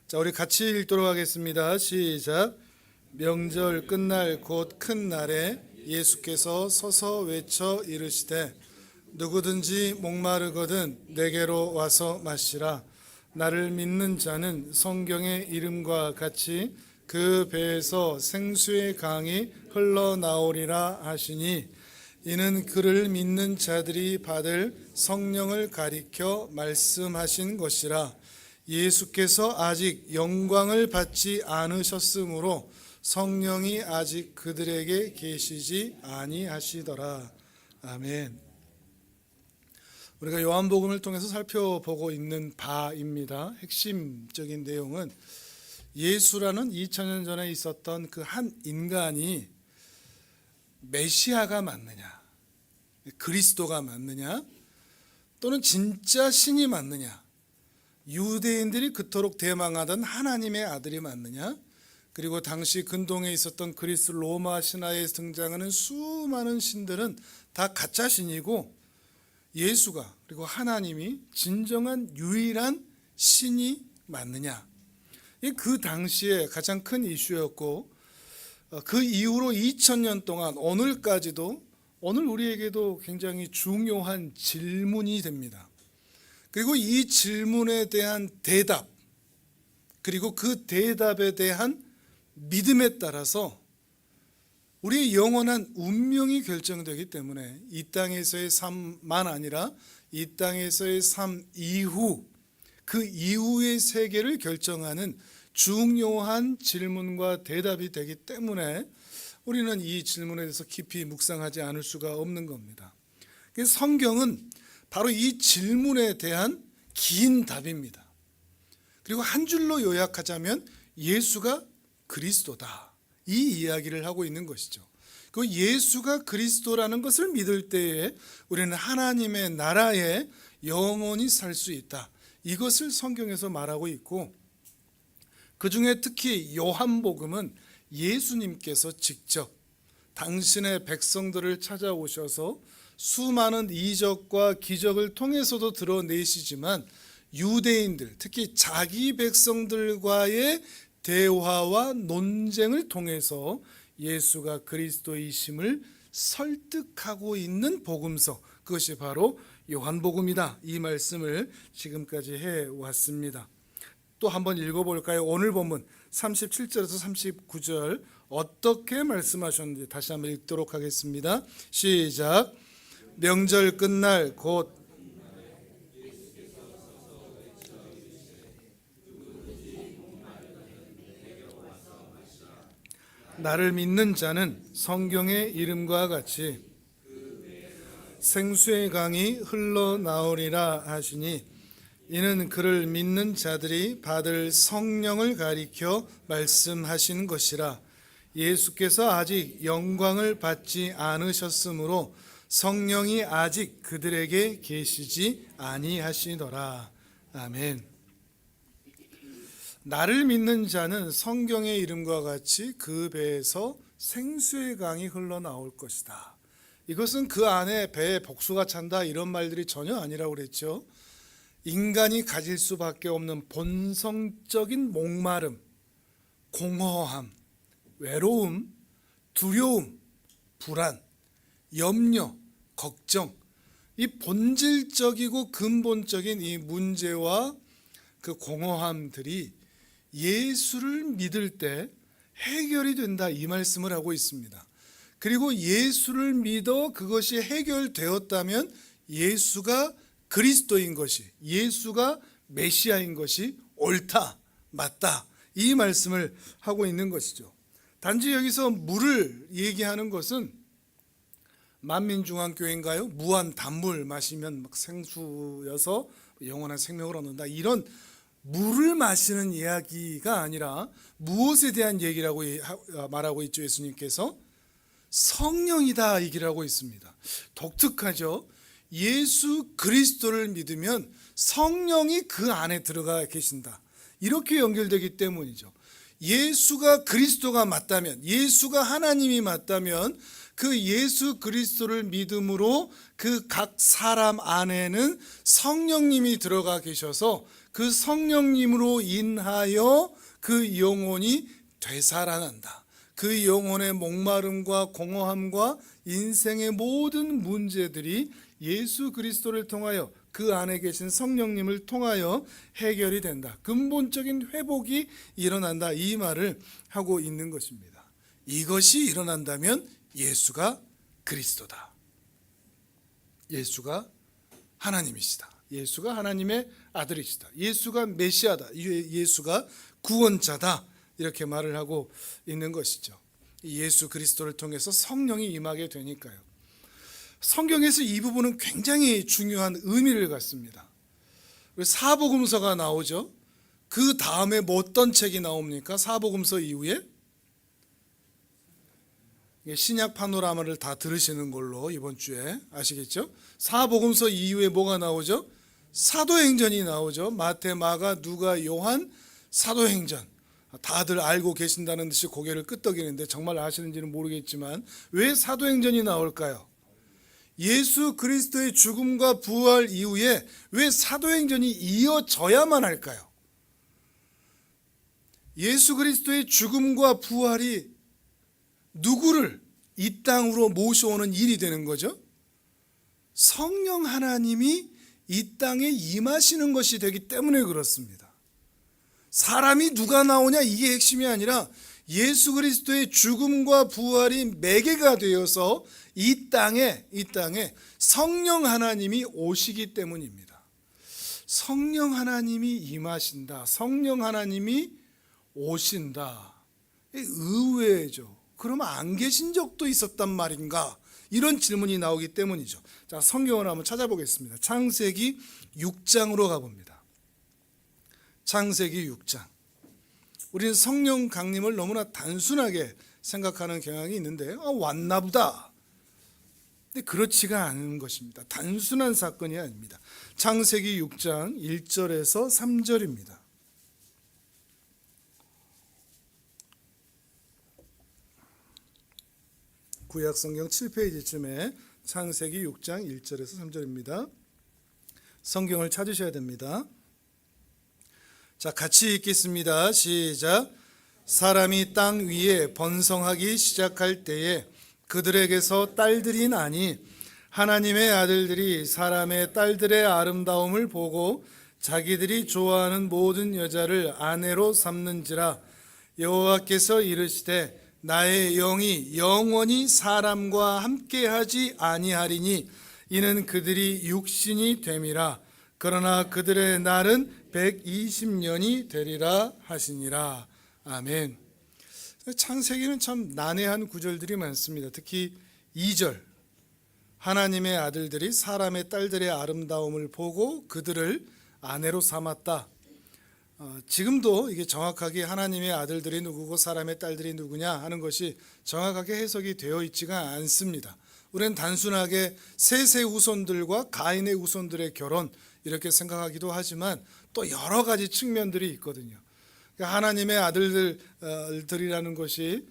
자, 우리 같이 읽도록 하겠습니다. 시작. 명절 끝날 곧 큰 날에 예수께서 서서 외쳐 이르시되 누구든지 목마르거든 내게로 와서 마시라. 나를 믿는 자는 성경의 이름과 같이 그 배에서 생수의 강이 흘러나오리라 하시니 이는 그를 믿는 자들이 받을 성령을 가리켜 말씀하신 것이라. 예수께서 아직 영광을 받지 않으셨으므로 성령이 아직 그들에게 계시지 아니하시더라. 아멘. 우리가 요한복음을 통해서 살펴보고 있는 바입니다. 핵심적인 내용은 예수라는 2000년 전에 있었던 그 한 인간이 메시아가 맞느냐, 그리스도가 맞느냐, 또는 진짜 신이 맞느냐, 유대인들이 그토록 대망하던 하나님의 아들이 맞느냐, 그리고 당시 근동에 있었던 그리스 로마 신화에 등장하는 수많은 신들은 다 가짜 신이고 예수가, 그리고 하나님이 진정한 유일한 신이 맞느냐, 그 당시에 가장 큰 이슈였고, 그 이후로 2000년 동안 오늘까지도, 오늘 우리에게도 굉장히 중요한 질문이 됩니다. 그리고 이 질문에 대한 대답, 그리고 그 대답에 대한 믿음에 따라서 우리의 영원한 운명이 결정되기 때문에 이 땅에서의 삶만 아니라 이 땅에서의 삶 이후, 그 이후의 세계를 결정하는 중요한 질문과 대답이 되기 때문에 우리는 이 질문에 대해서 깊이 묵상하지 않을 수가 없는 겁니다. 그래서 성경은 바로 이 질문에 대한 긴 답입니다. 그리고 한 줄로 요약하자면 예수가 그리스도다, 이 이야기를 하고 있는 것이죠. 그 예수가 그리스도라는 것을 믿을 때에 우리는 하나님의 나라에 영원히 살 수 있다, 이것을 성경에서 말하고 있고, 그 중에 특히 요한복음은 예수님께서 직접 당신의 백성들을 찾아오셔서 수많은 이적과 기적을 통해서도 드러내시지만 유대인들, 특히 자기 백성들과의 대화와 논쟁을 통해서 예수가 그리스도이심을 설득하고 있는 복음서, 그것이 바로 요한복음이다, 이 말씀을 지금까지 해왔습니다. 또 한번 읽어볼까요? 오늘 본문 37절에서 39절 어떻게 말씀하셨는지 다시 한번 읽도록 하겠습니다. 시작. 명절 끝날 곧 나를 믿는 자는 성경의 이름과 같이 생수의 강이 흘러나오리라 하시니 이는 그를 믿는 자들이 받을 성령을 가리켜 말씀하신 것이라. 예수께서 아직 영광을 받지 않으셨으므로 성령이 아직 그들에게 계시지 아니하시더라. 아멘. 나를 믿는 자는 성경의 이름과 같이 그 배에서 생수의 강이 흘러나올 것이다. 이것은 그 안에 배에 복수가 찬다, 이런 말들이 전혀 아니라고 그랬죠. 인간이 가질 수밖에 없는 본성적인 목마름, 공허함, 외로움, 두려움, 불안, 염려, 걱정, 이 본질적이고 근본적인 이 문제와 그 공허함들이 예수를 믿을 때 해결이 된다, 이 말씀을 하고 있습니다. 그리고 예수를 믿어 그것이 해결되었다면 예수가 그리스도인 것이, 예수가 메시아인 것이 옳다, 맞다, 이 말씀을 하고 있는 것이죠. 단지 여기서 물을 얘기하는 것은 만민중앙교회인가요? 무한 단물 마시면 막 생수여서 영원한 생명을 얻는다, 이런 물을 마시는 이야기가 아니라 무엇에 대한 얘기라고 말하고 있죠? 예수님께서 성령이다 얘기를 하고 있습니다. 독특하죠? 예수 그리스도를 믿으면 성령이 그 안에 들어가 계신다, 이렇게 연결되기 때문이죠. 예수가 그리스도가 맞다면, 예수가 하나님이 맞다면 그 예수 그리스도를 믿음으로 그 각 사람 안에는 성령님이 들어가 계셔서 그 성령님으로 인하여 그 영혼이 되살아난다. 그 영혼의 목마름과 공허함과 인생의 모든 문제들이 예수 그리스도를 통하여 그 안에 계신 성령님을 통하여 해결이 된다. 근본적인 회복이 일어난다. 이 말을 하고 있는 것입니다. 이것이 일어난다면 예수가 그리스도다. 예수가 하나님이시다. 예수가 하나님의 아들이시다. 예수가 메시아다. 예수가 구원자다. 이렇게 말을 하고 있는 것이죠. 예수 그리스도를 통해서 성령이 임하게 되니까요. 성경에서 이 부분은 굉장히 중요한 의미를 갖습니다. 사복음서가 나오죠. 그 다음에 뭐 어떤 책이 나옵니까? 사복음서 이후에 신약 파노라마를 다 들으시는 걸로 이번 주에 아시겠죠? 사복음서 이후에 뭐가 나오죠? 사도행전이 나오죠. 마태, 마가, 누가, 요한, 사도행전. 다들 알고 계신다는 듯이 고개를 끄덕이는데 정말 아시는지는 모르겠지만 왜 사도행전이 나올까요? 예수 그리스도의 죽음과 부활 이후에 왜 사도행전이 이어져야만 할까요? 예수 그리스도의 죽음과 부활이 누구를 이 땅으로 모셔오는 일이 되는 거죠? 성령 하나님이 이 땅에 임하시는 것이 되기 때문에 그렇습니다. 사람이 누가 나오냐 이게 핵심이 아니라 예수 그리스도의 죽음과 부활이 매개가 되어서 이 땅에 성령 하나님이 오시기 때문입니다. 성령 하나님이 임하신다. 성령 하나님이 오신다. 의외죠. 그러면 안 계신 적도 있었단 말인가? 이런 질문이 나오기 때문이죠. 자, 성경을 한번 찾아보겠습니다. 창세기 6장으로 가봅니다. 창세기 6장. 우리는 성령 강림을 너무나 단순하게 생각하는 경향이 있는데 왔나 보다. 근데 그렇지가 않은 것입니다. 단순한 사건이 아닙니다. 창세기 6장 1절에서 3절입니다. 구약성경 7페이지쯤에 창세기 6장 1절에서 3절입니다. 성경을 찾으셔야 됩니다. 자, 같이 읽겠습니다. 시작. 사람이 땅 위에 번성하기 시작할 때에 그들에게서 딸들이 나니 하나님의 아들들이 사람의 딸들의 아름다움을 보고 자기들이 좋아하는 모든 여자를 아내로 삼는지라. 여호와께서 이르시되 나의 영이 영원히 사람과 함께하지 아니하리니 이는 그들이 육신이 됨이라. 그러나 그들의 날은 120년이 되리라 하시니라. 아멘. 창세기는 참 난해한 구절들이 많습니다. 특히 2절. 하나님의 아들들이 사람의 딸들의 아름다움을 보고 그들을 아내로 삼았다. 지금도 이게 정확하게 하나님의 아들들이 누구고 사람의 딸들이 누구냐 하는 것이 정확하게 해석이 되어 있지가 않습니다. 우리는 단순하게 셋의 후손들과 가인의 후손들의 결혼 이렇게 생각하기도 하지만 또 여러 가지 측면들이 있거든요. 그러니까 하나님의 아들들이라는 것이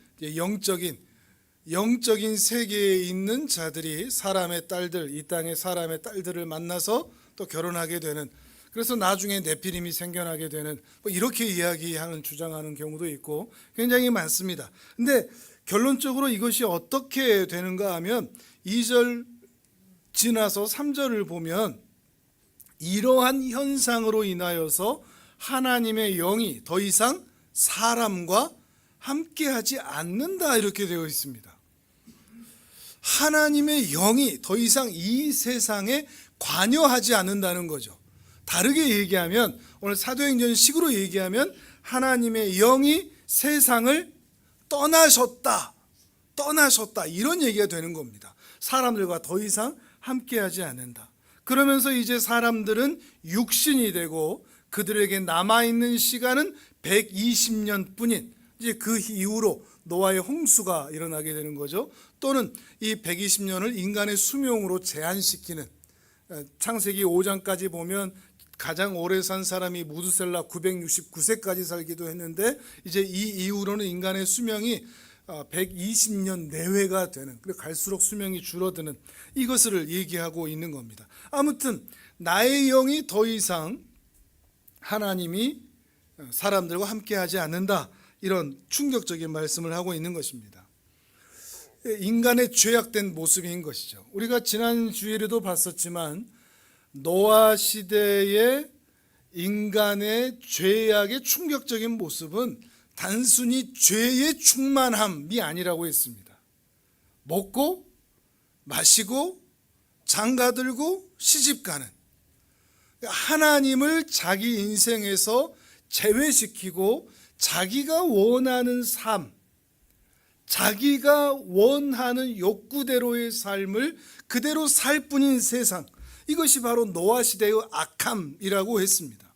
영적인 세계에 있는 자들이 사람의 딸들, 이 땅의 사람의 딸들을 만나서 또 결혼하게 되는, 그래서 나중에 네피림이 생겨나게 되는, 뭐 이렇게 이야기하는 주장하는 경우도 있고 굉장히 많습니다. 근데 결론적으로 이것이 어떻게 되는가 하면 2절 지나서 3절을 보면 이러한 현상으로 인하여서 하나님의 영이 더 이상 사람과 함께하지 않는다 이렇게 되어 있습니다. 하나님의 영이 더 이상 이 세상에 관여하지 않는다는 거죠. 다르게 얘기하면, 오늘 사도행전식으로 얘기하면 하나님의 영이 세상을 떠나셨다 이런 얘기가 되는 겁니다. 사람들과 더 이상 함께하지 않는다. 그러면서 이제 사람들은 육신이 되고 그들에게 남아있는 시간은 120년 뿐인, 이제 그 이후로 노아의 홍수가 일어나게 되는 거죠. 또는 이 120년을 인간의 수명으로 제한시키는, 창세기 5장까지 보면 가장 오래 산 사람이 무드셀라 969세까지 살기도 했는데 이제 이 이후로는 인간의 수명이 120년 내외가 되는, 그리고 갈수록 수명이 줄어드는 이것을 얘기하고 있는 겁니다. 아무튼 나의 영이 더 이상 하나님이 사람들과 함께하지 않는다, 이런 충격적인 말씀을 하고 있는 것입니다. 인간의 죄악된 모습인 것이죠. 우리가 지난 주일에도 봤었지만 노아 시대의 인간의 죄악의 충격적인 모습은 단순히 죄의 충만함이 아니라고 했습니다. 먹고 마시고 장가들고 시집가는, 하나님을 자기 인생에서 제외시키고 자기가 원하는 삶, 자기가 원하는 욕구대로의 삶을 그대로 살 뿐인 세상, 이것이 바로 노아 시대의 악함이라고 했습니다.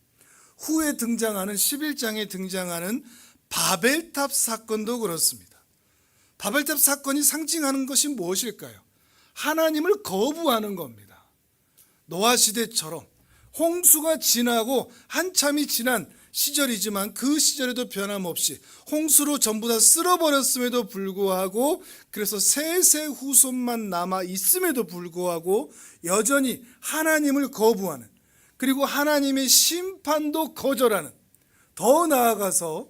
후에 등장하는 11장에 등장하는 바벨탑 사건도 그렇습니다. 바벨탑 사건이 상징하는 것이 무엇일까요? 하나님을 거부하는 겁니다. 노아 시대처럼 홍수가 지나고 한참이 지난 시절이지만 그 시절에도 변함없이 홍수로 전부 다 쓸어버렸음에도 불구하고, 그래서 셋의 후손만 남아 있음에도 불구하고 여전히 하나님을 거부하는, 그리고 하나님의 심판도 거절하는, 더 나아가서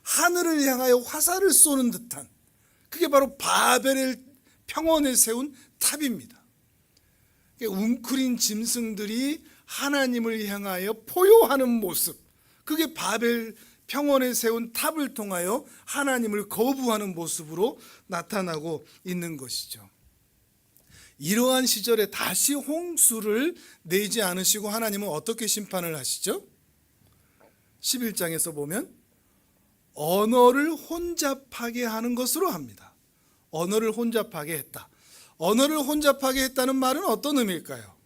하늘을 향하여 화살을 쏘는 듯한, 그게 바로 바벨의 평원에 세운 탑입니다. 웅크린 짐승들이 하나님을 향하여 포효하는 모습, 그게 바벨 평원에 세운 탑을 통하여 하나님을 거부하는 모습으로 나타나고 있는 것이죠. 이러한 시절에 다시 홍수를 내지 않으시고 하나님은 어떻게 심판을 하시죠? 11장에서 보면 언어를 혼잡하게 하는 것으로 합니다. 언어를 혼잡하게 했다. 언어를 혼잡하게 했다는 말은 어떤 의미일까요?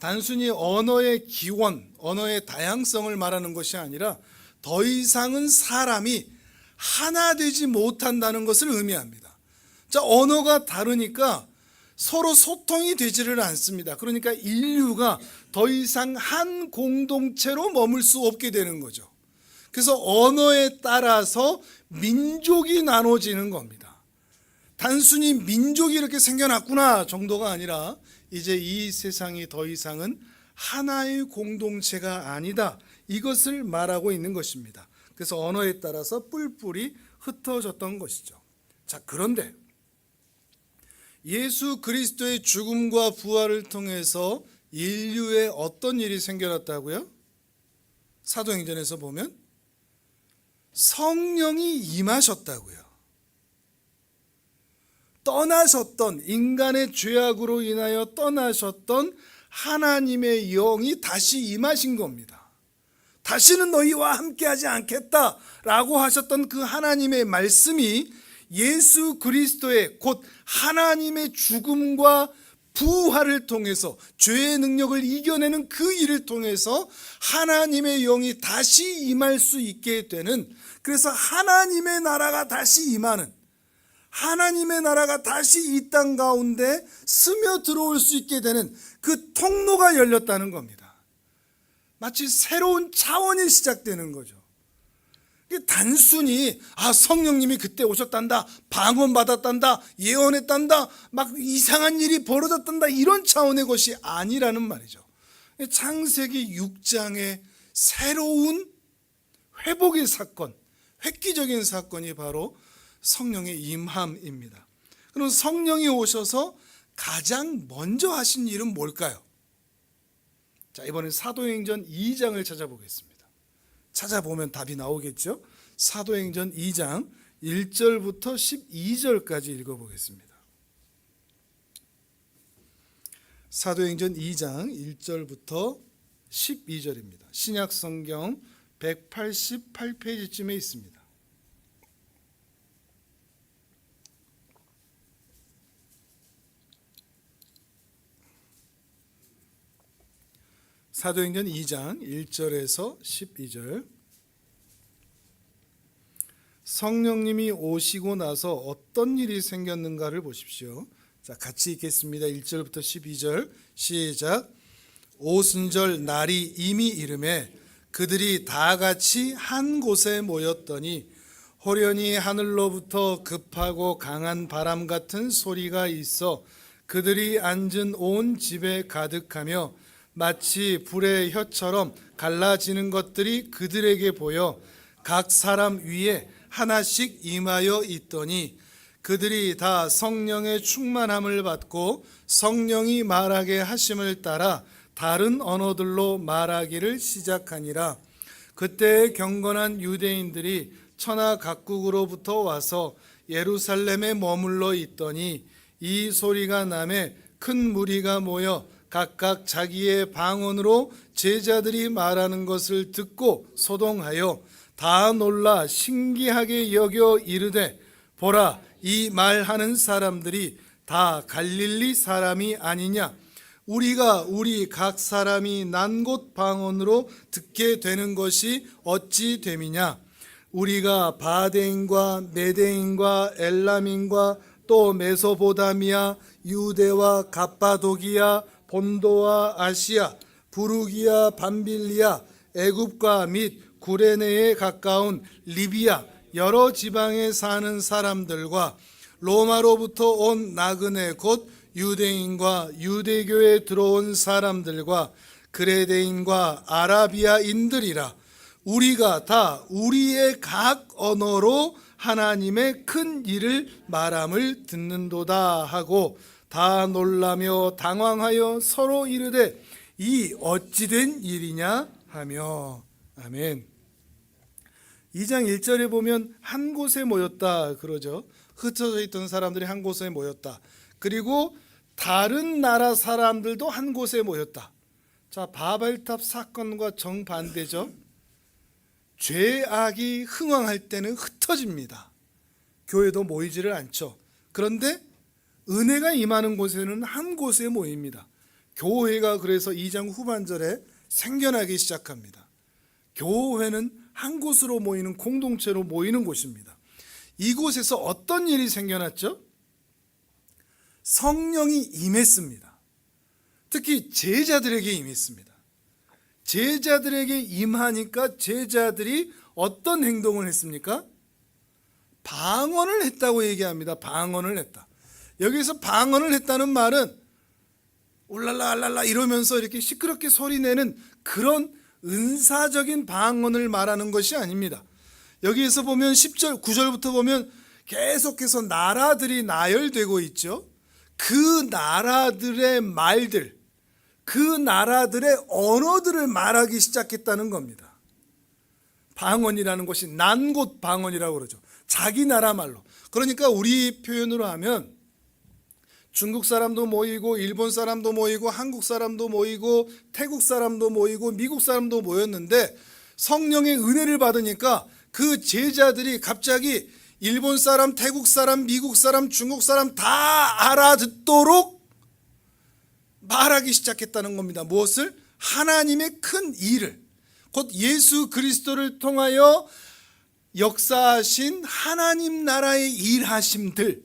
단순히 언어의 기원, 언어의 다양성을 말하는 것이 아니라 더 이상은 사람이 하나 되지 못한다는 것을 의미합니다. 자, 언어가 다르니까 서로 소통이 되지를 않습니다. 그러니까 인류가 더 이상 한 공동체로 머물 수 없게 되는 거죠. 그래서 언어에 따라서 민족이 나눠지는 겁니다. 단순히 민족이 이렇게 생겨났구나 정도가 아니라 이제 이 세상이 더 이상은 하나의 공동체가 아니다, 이것을 말하고 있는 것입니다. 그래서 언어에 따라서 뿔뿔이 흩어졌던 것이죠. 자, 그런데 예수 그리스도의 죽음과 부활을 통해서 인류에 어떤 일이 생겨났다고요? 사도행전에서 보면 성령이 임하셨다고요. 떠나셨던, 인간의 죄악으로 인하여 떠나셨던 하나님의 영이 다시 임하신 겁니다. 다시는 너희와 함께하지 않겠다라고 하셨던 그 하나님의 말씀이 예수 그리스도의 곧 하나님의 죽음과 부활을 통해서, 죄의 능력을 이겨내는 그 일을 통해서 하나님의 영이 다시 임할 수 있게 되는, 그래서 하나님의 나라가 다시 임하는, 하나님의 나라가 다시 이 땅 가운데 스며 들어올 수 있게 되는 그 통로가 열렸다는 겁니다. 마치 새로운 차원이 시작되는 거죠. 단순히 성령님이 그때 오셨단다, 방언받았단다, 예언했단다, 막 이상한 일이 벌어졌단다, 이런 차원의 것이 아니라는 말이죠. 창세기 6장의 새로운 회복의 사건, 획기적인 사건이 바로 성령의 임함입니다. 그럼 성령이 오셔서 가장 먼저 하신 일은 뭘까요? 자, 이번엔 사도행전 2장을 찾아보겠습니다. 찾아보면 답이 나오겠죠? 사도행전 2장 1절부터 12절까지 읽어보겠습니다. 사도행전 2장 1절부터 12절입니다. 신약성경 188페이지쯤에 있습니다. 사도행전 2장 1절에서 12절. 성령님이 오시고 나서 어떤 일이 생겼는가를 보십시오. 자, 같이 읽겠습니다. 1절부터 12절 시작. 오순절 날이 이미 이르매 그들이 다 같이 한 곳에 모였더니 호련히 하늘로부터 급하고 강한 바람 같은 소리가 있어 그들이 앉은 온 집에 가득하며 마치 불의 혀처럼 갈라지는 것들이 그들에게 보여 각 사람 위에 하나씩 임하여 있더니 그들이 다 성령의 충만함을 받고 성령이 말하게 하심을 따라 다른 언어들로 말하기를 시작하니라. 그때 경건한 유대인들이 천하 각국으로부터 와서 예루살렘에 머물러 있더니 이 소리가 나매 큰 무리가 모여 각각 자기의 방언으로 제자들이 말하는 것을 듣고 소동하여 다 놀라 신기하게 여겨 이르되 보라, 이 말하는 사람들이 다 갈릴리 사람이 아니냐? 우리가 우리 각 사람이 난 곳 방언으로 듣게 되는 것이 어찌 됨이냐? 우리가 바데인과 메데인과 엘람인과 또 메소포다미아, 유대와 갑바도기아, 본도와 아시아, 부르기아, 밤빌리아, 애굽과 및 구레네에 가까운 리비아 여러 지방에 사는 사람들과 로마로부터 온 나그네 곧 유대인과 유대교에 들어온 사람들과 그레데인과 아라비아인들이라. 우리가 다 우리의 각 언어로 하나님의 큰 일을 말함을 듣는도다 하고 다 놀라며 당황하여 서로 이르되 이 어찌된 일이냐 하며. 아멘. 2장 1절에 보면 한 곳에 모였다 그러죠. 흩어져 있던 사람들이 한 곳에 모였다. 그리고 다른 나라 사람들도 한 곳에 모였다. 자, 바벨탑 사건과 정반대죠. 죄악이 흥왕할 때는 흩어집니다. 교회도 모이지를 않죠. 그런데 은혜가 임하는 곳에는 한 곳에 모입니다. 교회가 그래서 2장 후반절에 생겨나기 시작합니다. 교회는 한 곳으로 모이는, 공동체로 모이는 곳입니다. 이곳에서 어떤 일이 생겨났죠? 성령이 임했습니다. 특히 제자들에게 임했습니다. 제자들에게 임하니까 제자들이 어떤 행동을 했습니까? 방언을 했다고 얘기합니다. 방언을 했다. 여기서 방언을 했다는 말은 울랄라 알랄라 이러면서 이렇게 시끄럽게 소리내는 그런 은사적인 방언을 말하는 것이 아닙니다. 여기에서 보면 10절, 9절부터 보면 계속해서 나라들이 나열되고 있죠. 그 나라들의 말들, 그 나라들의 언어들을 말하기 시작했다는 겁니다. 방언이라는 것이 난곳 방언이라고 그러죠. 자기 나라 말로. 그러니까 우리 표현으로 하면 중국 사람도 모이고 일본 사람도 모이고 한국 사람도 모이고 태국 사람도 모이고 미국 사람도 모였는데 성령의 은혜를 받으니까 그 제자들이 갑자기 일본 사람, 태국 사람, 미국 사람, 중국 사람 다 알아듣도록 말하기 시작했다는 겁니다. 무엇을? 하나님의 큰 일을, 곧 예수 그리스도를 통하여 역사하신 하나님 나라의 일하심들,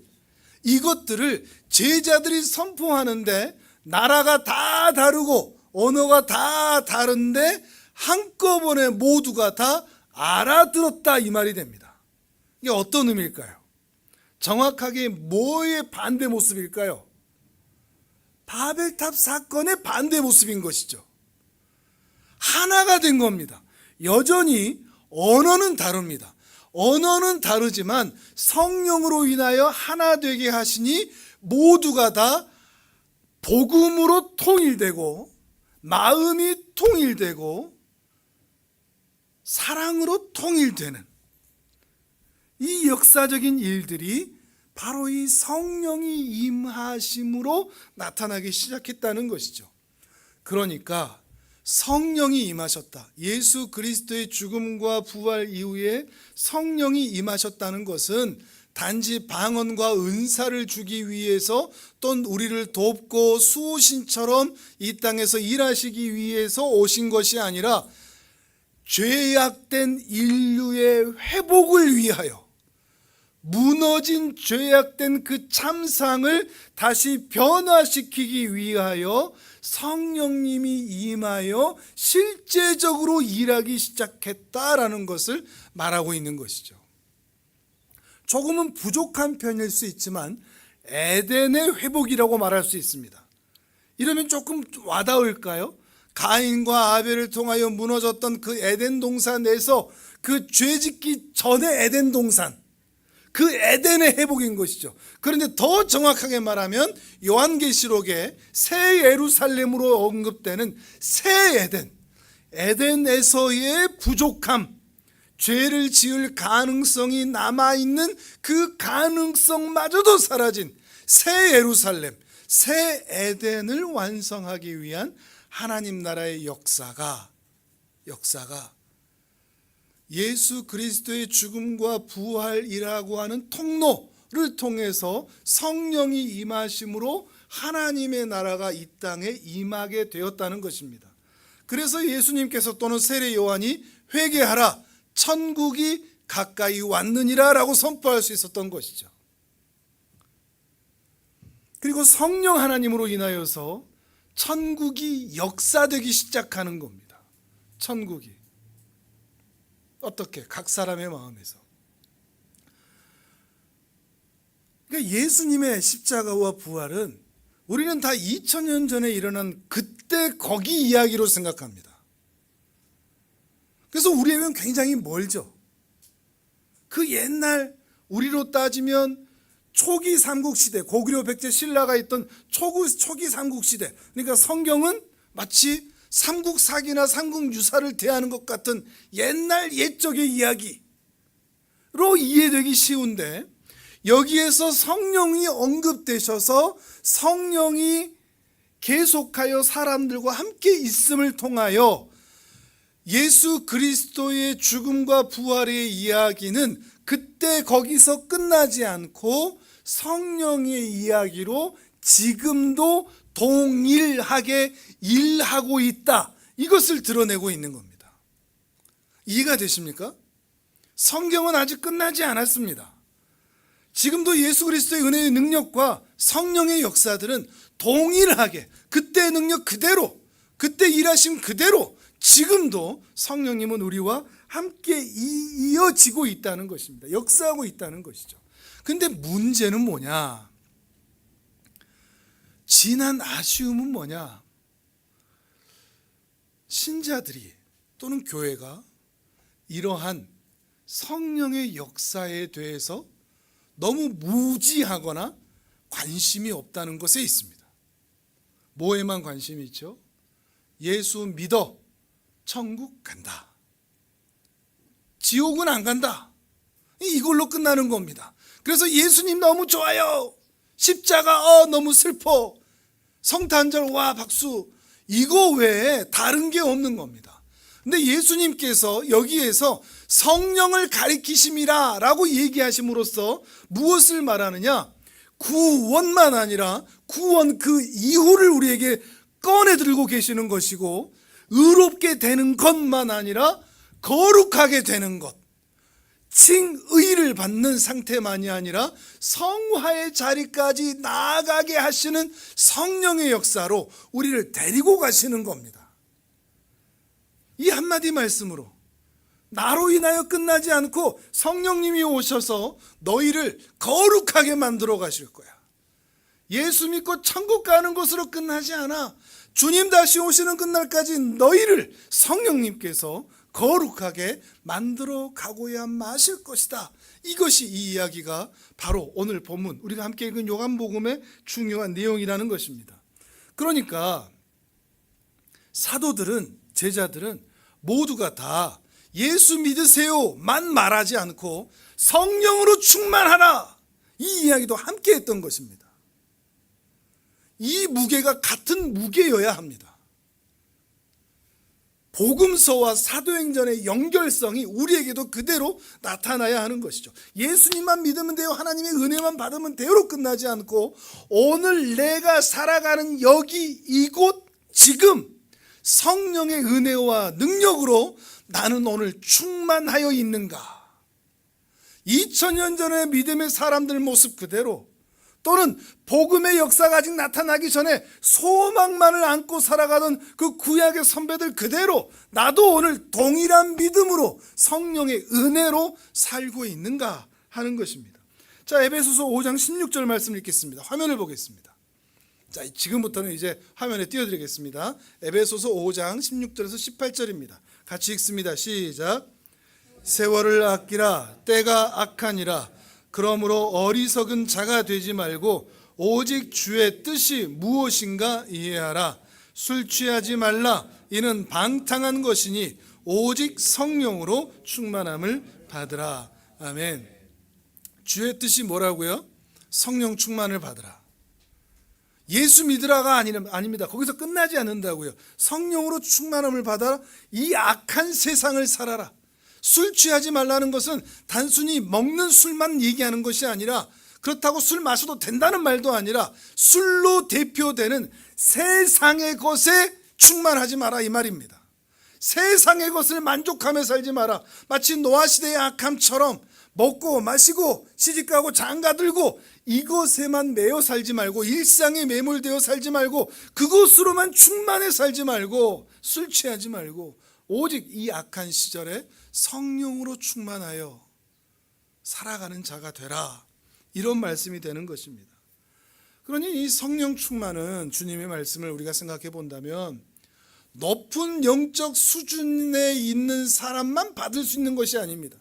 이것들을 제자들이 선포하는데 나라가 다 다르고 언어가 다 다른데 한꺼번에 모두가 다 알아들었다 이 말이 됩니다. 이게 어떤 의미일까요? 정확하게 뭐의 반대 모습일까요? 바벨탑 사건의 반대 모습인 것이죠. 하나가 된 겁니다. 여전히 언어는 다릅니다. 언어는 다르지만 성령으로 인하여 하나 되게 하시니 모두가 다 복음으로 통일되고 마음이 통일되고 사랑으로 통일되는 이 역사적인 일들이 바로 이 성령이 임하심으로 나타나기 시작했다는 것이죠. 그러니까 성령이 임하셨다. 예수 그리스도의 죽음과 부활 이후에 성령이 임하셨다는 것은 단지 방언과 은사를 주기 위해서 또는 우리를 돕고 수호신처럼 이 땅에서 일하시기 위해서 오신 것이 아니라 죄악된 인류의 회복을 위하여 무너진 죄악된 그 참상을 다시 변화시키기 위하여 성령님이 임하여 실제적으로 일하기 시작했다라는 것을 말하고 있는 것이죠. 조금은 부족한 편일 수 있지만 에덴의 회복이라고 말할 수 있습니다. 이러면 조금 와닿을까요? 가인과 아벨을 통하여 무너졌던 그 에덴 동산에서 그 죄짓기 전에 에덴 동산, 그 에덴의 회복인 것이죠. 그런데 더 정확하게 말하면 요한계시록에 새 예루살렘으로 언급되는 새 에덴, 에덴에서의 부족함, 죄를 지을 가능성이 남아있는 그 가능성마저도 사라진 새 예루살렘, 새 에덴을 완성하기 위한 하나님 나라의 역사가 예수 그리스도의 죽음과 부활이라고 하는 통로를 통해서 성령이 임하심으로 하나님의 나라가 이 땅에 임하게 되었다는 것입니다. 그래서 예수님께서 또는 세례 요한이 회개하라, 천국이 가까이 왔느니라 라고 선포할 수 있었던 것이죠. 그리고 성령 하나님으로 인하여서 천국이 역사되기 시작하는 겁니다. 천국이 어떻게? 각 사람의 마음에서. 그러니까 예수님의 십자가와 부활은 우리는 다 2000년 전에 일어난 그때 거기 이야기로 생각합니다. 그래서 우리에게는 굉장히 멀죠. 그 옛날 우리로 따지면 초기 삼국시대, 고구려 백제 신라가 있던 초기 삼국시대, 그러니까 성경은 마치 삼국사기나 삼국유사를 대하는 것 같은 옛날 옛적의 이야기로 이해되기 쉬운데, 여기에서 성령이 언급되셔서 성령이 계속하여 사람들과 함께 있음을 통하여 예수 그리스도의 죽음과 부활의 이야기는 그때 거기서 끝나지 않고 성령의 이야기로 지금도 동일하게 일하고 있다, 이것을 드러내고 있는 겁니다. 이해가 되십니까? 성경은 아직 끝나지 않았습니다. 지금도 예수 그리스도의 은혜의 능력과 성령의 역사들은 동일하게 그때의 능력 그대로, 그때 일하심 그대로 지금도 성령님은 우리와 함께 이어지고 있다는 것입니다. 역사하고 있다는 것이죠. 근데 문제는 뭐냐? 지난 아쉬움은 뭐냐? 신자들이 또는 교회가 이러한 성령의 역사에 대해서 너무 무지하거나 관심이 없다는 것에 있습니다. 뭐에만 관심이 있죠? 예수 믿어, 천국 간다, 지옥은 안 간다, 이걸로 끝나는 겁니다. 그래서 예수님 너무 좋아요, 십자가 너무 슬퍼, 성탄절 와 박수, 이거 외에 다른 게 없는 겁니다. 근데 예수님께서 여기에서 성령을 가리키심이라 라고 얘기하심으로써 무엇을 말하느냐? 구원만 아니라 구원 그 이후를 우리에게 꺼내 들고 계시는 것이고, 의롭게 되는 것만 아니라 거룩하게 되는 것, 칭의를 받는 상태만이 아니라 성화의 자리까지 나아가게 하시는 성령의 역사로 우리를 데리고 가시는 겁니다. 이 한마디 말씀으로 나로 인하여 끝나지 않고 성령님이 오셔서 너희를 거룩하게 만들어 가실 거야. 예수 믿고 천국 가는 것으로 끝나지 않아. 주님 다시 오시는 그날까지 너희를 성령님께서 거룩하게 만들어 가고야 마실 것이다. 이것이 이 이야기가 바로 오늘 본문 우리가 함께 읽은 요한복음의 중요한 내용이라는 것입니다. 그러니까 사도들은, 제자들은 모두가 다 예수 믿으세요만 말하지 않고 성령으로 충만하라, 이 이야기도 함께 했던 것입니다. 이 무게가 같은 무게여야 합니다. 복음서와 사도행전의 연결성이 우리에게도 그대로 나타나야 하는 것이죠. 예수님만 믿으면 돼요, 하나님의 은혜만 받으면 돼요로 끝나지 않고 오늘 내가 살아가는 여기 이곳 지금 성령의 은혜와 능력으로 나는 오늘 충만하여 있는가? 2000년 전의 믿음의 사람들 모습 그대로, 또는 복음의 역사가 아직 나타나기 전에 소망만을 안고 살아가던 그 구약의 선배들 그대로 나도 오늘 동일한 믿음으로 성령의 은혜로 살고 있는가 하는 것입니다. 자, 에베소서 5장 16절 말씀 읽겠습니다. 화면을 보겠습니다. 자, 지금부터는 이제 화면에 띄워드리겠습니다. 에베소서 5장 16절에서 18절입니다. 같이 읽습니다. 시작. 세월을 아끼라. 때가 악하니라. 그러므로 어리석은 자가 되지 말고 오직 주의 뜻이 무엇인가 이해하라. 술 취하지 말라. 이는 방탕한 것이니 오직 성령으로 충만함을 받으라. 아멘. 주의 뜻이 뭐라고요? 성령 충만을 받으라. 예수 믿으라가 아닙니다. 거기서 끝나지 않는다고요. 성령으로 충만함을 받아 이 악한 세상을 살아라. 술 취하지 말라는 것은 단순히 먹는 술만 얘기하는 것이 아니라, 그렇다고 술 마셔도 된다는 말도 아니라, 술로 대표되는 세상의 것에 충만하지 마라 이 말입니다. 세상의 것을 만족하며 살지 마라. 마치 노아 시대의 악함처럼 먹고 마시고 시집가고 장가들고 이것에만 매여 살지 말고, 일상에 매몰되어 살지 말고, 그것으로만 충만해 살지 말고, 술 취하지 말고 오직 이 악한 시절에 성령으로 충만하여 살아가는 자가 되라. 이런 말씀이 되는 것입니다. 그러니 이 성령 충만은 주님의 말씀을 우리가 생각해 본다면 높은 영적 수준에 있는 사람만 받을 수 있는 것이 아닙니다.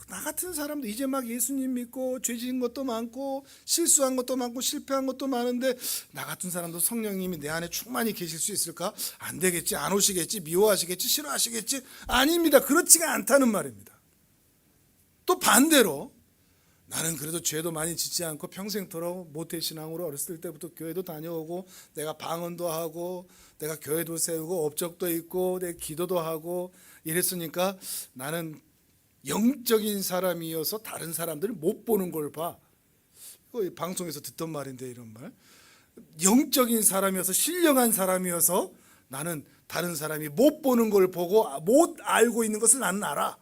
나 같은 사람도 이제 막 예수님 믿고 죄 지은 것도 많고 실수한 것도 많고 실패한 것도 많은데, 나 같은 사람도 성령님이 내 안에 충만히 계실 수 있을까? 안 되겠지, 안 오시겠지, 미워하시겠지, 싫어하시겠지? 아닙니다. 그렇지가 않다는 말입니다. 또 반대로 나는 그래도 죄도 많이 짓지 않고 평생토록 모태신앙으로 어렸을 때부터 교회도 다녀오고, 내가 방언도 하고 내가 교회도 세우고 업적도 있고 내 기도도 하고 이랬으니까 나는 영적인 사람이어서 다른 사람들을 못 보는 걸 봐. 이거 방송에서 듣던 말인데, 이런 말. 영적인 사람이어서, 신령한 사람이어서 나는 다른 사람이 못 보는 걸 보고 못 알고 있는 것을 나는 알아.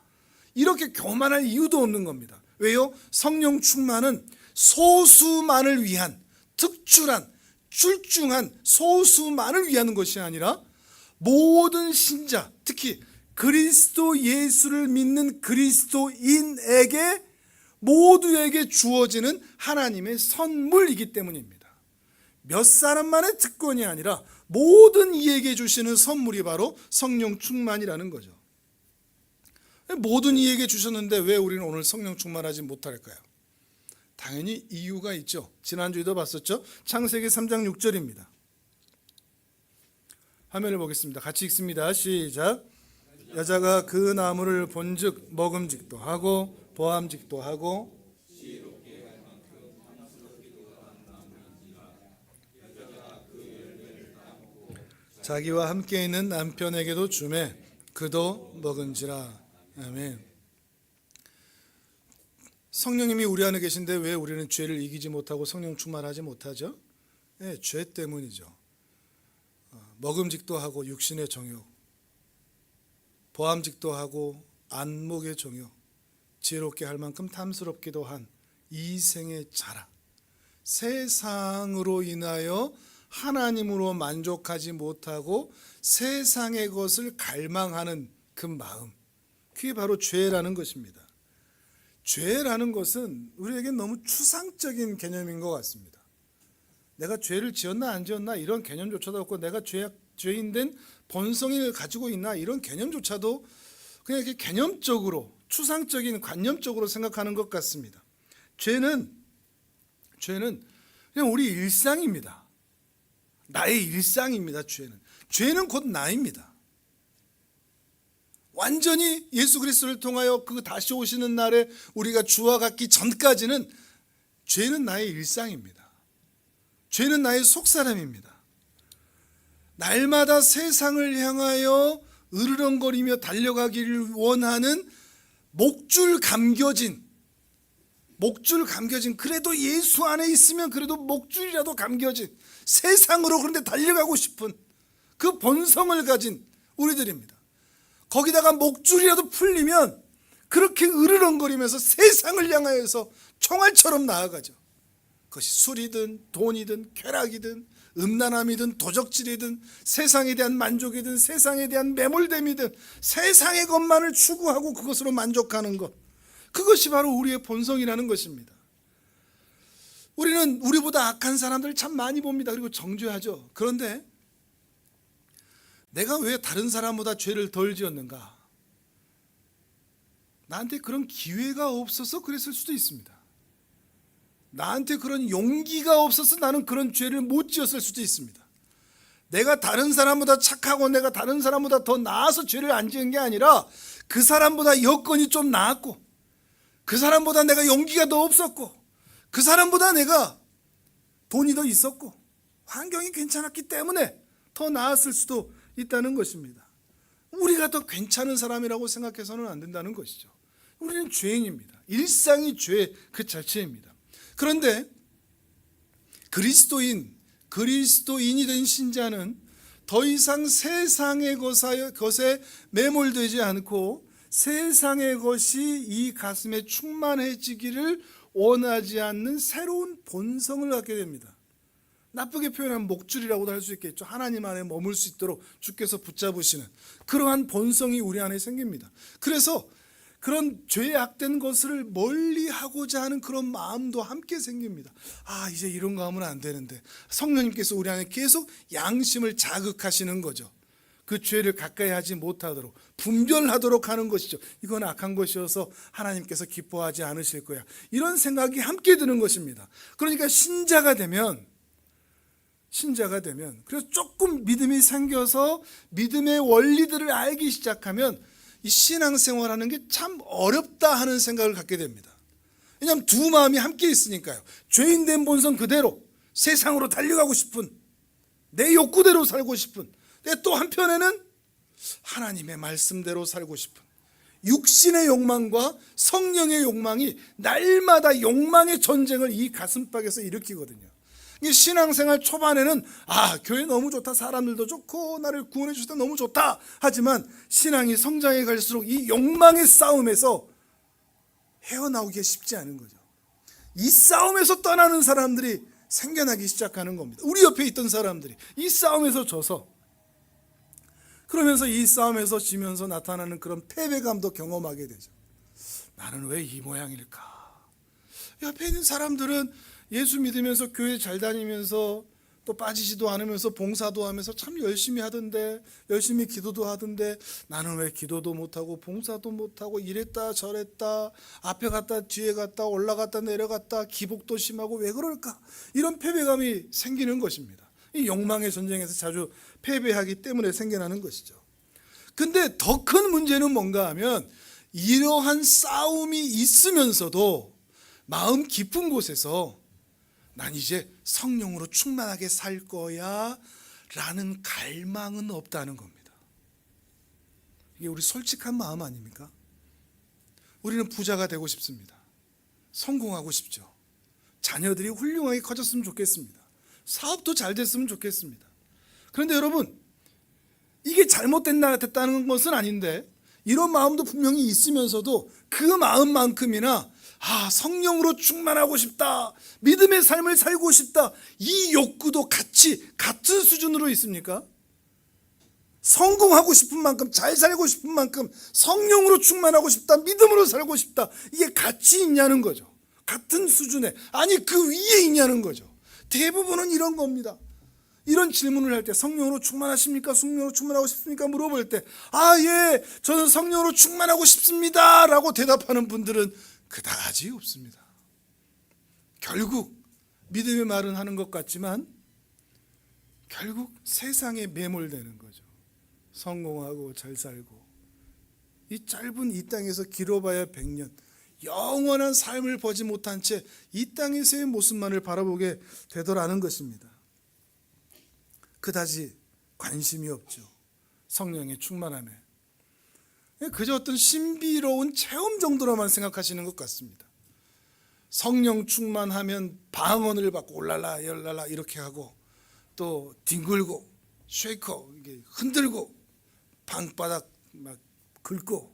이렇게 교만할 이유도 없는 겁니다. 왜요? 성령 충만은 소수만을 위한, 특출한, 출중한 소수만을 위한 것이 아니라 모든 신자, 특히 그리스도 예수를 믿는 그리스도인에게, 모두에게 주어지는 하나님의 선물이기 때문입니다. 몇 사람만의 특권이 아니라 모든 이에게 주시는 선물이 바로 성령 충만이라는 거죠. 모든 이에게 주셨는데 왜 우리는 오늘 성령 충만하지 못할까요? 당연히 이유가 있죠. 지난주에도 봤었죠. 창세기 3장 6절입니다. 화면을 보겠습니다. 같이 읽습니다. 시작. 여자가 그 나무를 본즉 먹음직도 하고 보암직도 하고 자기와 함께 있는 남편에게도 주매 그도 먹은지라. 아멘. 성령님이 우리 안에 계신데 왜 우리는 죄를 이기지 못하고 성령 충만하지 못하죠? 네, 죄 때문이죠. 먹음직도 하고 육신의 정욕, 보암직도 하고 안목의 정욕, 지혜롭게 할 만큼 탐스럽기도 한 이생의 자랑, 세상으로 인하여 하나님으로 만족하지 못하고 세상의 것을 갈망하는 그 마음, 그게 바로 죄라는 것입니다. 죄라는 것은 우리에게 너무 추상적인 개념인 것 같습니다. 내가 죄를 지었나 안 지었나 이런 개념조차도 없고, 내가 죄인된 본성을 가지고 있나 이런 개념조차도 그냥 이렇게 개념적으로, 추상적인 관념적으로 생각하는 것 같습니다. 죄는 그냥 우리 일상입니다. 나의 일상입니다. 죄는 곧 나입니다. 완전히 예수 그리스도를 통하여 그 다시 오시는 날에 우리가 주와 같기 전까지는 죄는 나의 일상입니다. 죄는 나의 속사람입니다. 날마다 세상을 향하여 으르렁거리며 달려가기를 원하는 목줄 감겨진, 그래도 예수 안에 있으면 그래도 목줄이라도 감겨진, 세상으로 그런데 달려가고 싶은 그 본성을 가진 우리들입니다. 거기다가 목줄이라도 풀리면 그렇게 으르렁거리면서 세상을 향하여서 총알처럼 나아가죠. 그것이 술이든 돈이든 쾌락이든 음란함이든 도적질이든 세상에 대한 만족이든 세상에 대한 매몰됨이든 세상의 것만을 추구하고 그것으로 만족하는 것, 그것이 바로 우리의 본성이라는 것입니다. 우리는 우리보다 악한 사람들 참 많이 봅니다. 그리고 정죄하죠. 그런데 내가 왜 다른 사람보다 죄를 덜 지었는가? 나한테 그런 기회가 없어서 그랬을 수도 있습니다. 나한테 그런 용기가 없어서 나는 그런 죄를 못 지었을 수도 있습니다. 내가 다른 사람보다 착하고 내가 다른 사람보다 더 나아서 죄를 안 지은 게 아니라 그 사람보다 여건이 좀 나았고 그 사람보다 내가 용기가 더 없었고 그 사람보다 내가 돈이 더 있었고 환경이 괜찮았기 때문에 더 나았을 수도 있다는 것입니다. 우리가 더 괜찮은 사람이라고 생각해서는 안 된다는 것이죠. 우리는 죄인입니다. 일상이 죄 그 자체입니다. 그런데 그리스도인이 된 신자는 더 이상 세상의 것에 매몰되지 않고 세상의 것이 이 가슴에 충만해지기를 원하지 않는 새로운 본성을 갖게 됩니다. 나쁘게 표현하면 목줄이라고도 할 수 있겠죠. 하나님 안에 머물 수 있도록 주께서 붙잡으시는 그러한 본성이 우리 안에 생깁니다. 그래서 그런 죄악된 것을 멀리하고자 하는 그런 마음도 함께 생깁니다. 이제 이런 거 하면 안 되는데 성령님께서 우리 안에 계속 양심을 자극하시는 거죠. 그 죄를 가까이 하지 못하도록 분별하도록 하는 것이죠. 이건 악한 것이어서 하나님께서 기뻐하지 않으실 거야. 이런 생각이 함께 드는 것입니다. 그러니까 신자가 되면 그래서 조금 믿음이 생겨서 믿음의 원리들을 알기 시작하면 이 신앙생활하는 게 참 어렵다 하는 생각을 갖게 됩니다. 왜냐하면 두 마음이 함께 있으니까요. 죄인된 본성 그대로 세상으로 달려가고 싶은 내 욕구대로 살고 싶은 또 한편에는 하나님의 말씀대로 살고 싶은 육신의 욕망과 성령의 욕망이 날마다 욕망의 전쟁을 이 가슴팍에서 일으키거든요. 신앙생활 초반에는 교회 너무 좋다, 사람들도 좋고 나를 구원해 주실 때 너무 좋다 하지만 신앙이 성장해 갈수록 이 욕망의 싸움에서 헤어나오기가 쉽지 않은 거죠. 이 싸움에서 떠나는 사람들이 생겨나기 시작하는 겁니다. 우리 옆에 있던 사람들이 이 싸움에서 져서 그러면서 이 싸움에서 지면서 나타나는 그런 패배감도 경험하게 되죠. 나는 왜 이 모양일까? 옆에 있는 사람들은 예수 믿으면서 교회 잘 다니면서 또 빠지지도 않으면서 봉사도 하면서 참 열심히 하던데 열심히 기도도 하던데 나는 왜 기도도 못하고 봉사도 못하고 이랬다 저랬다 앞에 갔다 뒤에 갔다 올라갔다 내려갔다 기복도 심하고 왜 그럴까? 이런 패배감이 생기는 것입니다. 이 욕망의 전쟁에서 자주 패배하기 때문에 생겨나는 것이죠. 근데 더 큰 문제는 뭔가 하면 이러한 싸움이 있으면서도 마음 깊은 곳에서 난 이제 성령으로 충만하게 살 거야 라는 갈망은 없다는 겁니다. 이게 우리 솔직한 마음 아닙니까? 우리는 부자가 되고 싶습니다. 성공하고 싶죠. 자녀들이 훌륭하게 커졌으면 좋겠습니다. 사업도 잘 됐으면 좋겠습니다. 그런데 여러분, 이게 잘못됐다는 것은 아닌데 이런 마음도 분명히 있으면서도 그 마음만큼이나 성령으로 충만하고 싶다, 믿음의 삶을 살고 싶다, 이 욕구도 같은 수준으로 있습니까? 성공하고 싶은 만큼, 잘 살고 싶은 만큼 성령으로 충만하고 싶다, 믿음으로 살고 싶다, 이게 같이 있냐는 거죠. 같은 수준에, 아니 그 위에 있냐는 거죠. 대부분은 이런 겁니다. 이런 질문을 할 때 성령으로 충만하십니까? 성령으로 충만하고 싶습니까? 물어볼 때 예, 저는 성령으로 충만하고 싶습니다 라고 대답하는 분들은 그다지 없습니다. 결국 믿음의 말은 하는 것 같지만 결국 세상에 매몰되는 거죠. 성공하고 잘 살고 이 짧은 이 땅에서 길어봐야 100년 영원한 삶을 보지 못한 채 이 땅에서의 모습만을 바라보게 되더라는 것입니다. 그다지 관심이 없죠. 성령의 충만함에 그저 어떤 신비로운 체험 정도로만 생각하시는 것 같습니다. 성령 충만하면 방언을 받고 올랄라 열랄라 이렇게 하고 또 뒹굴고 쉐이커 이게 흔들고 방바닥 막 긁고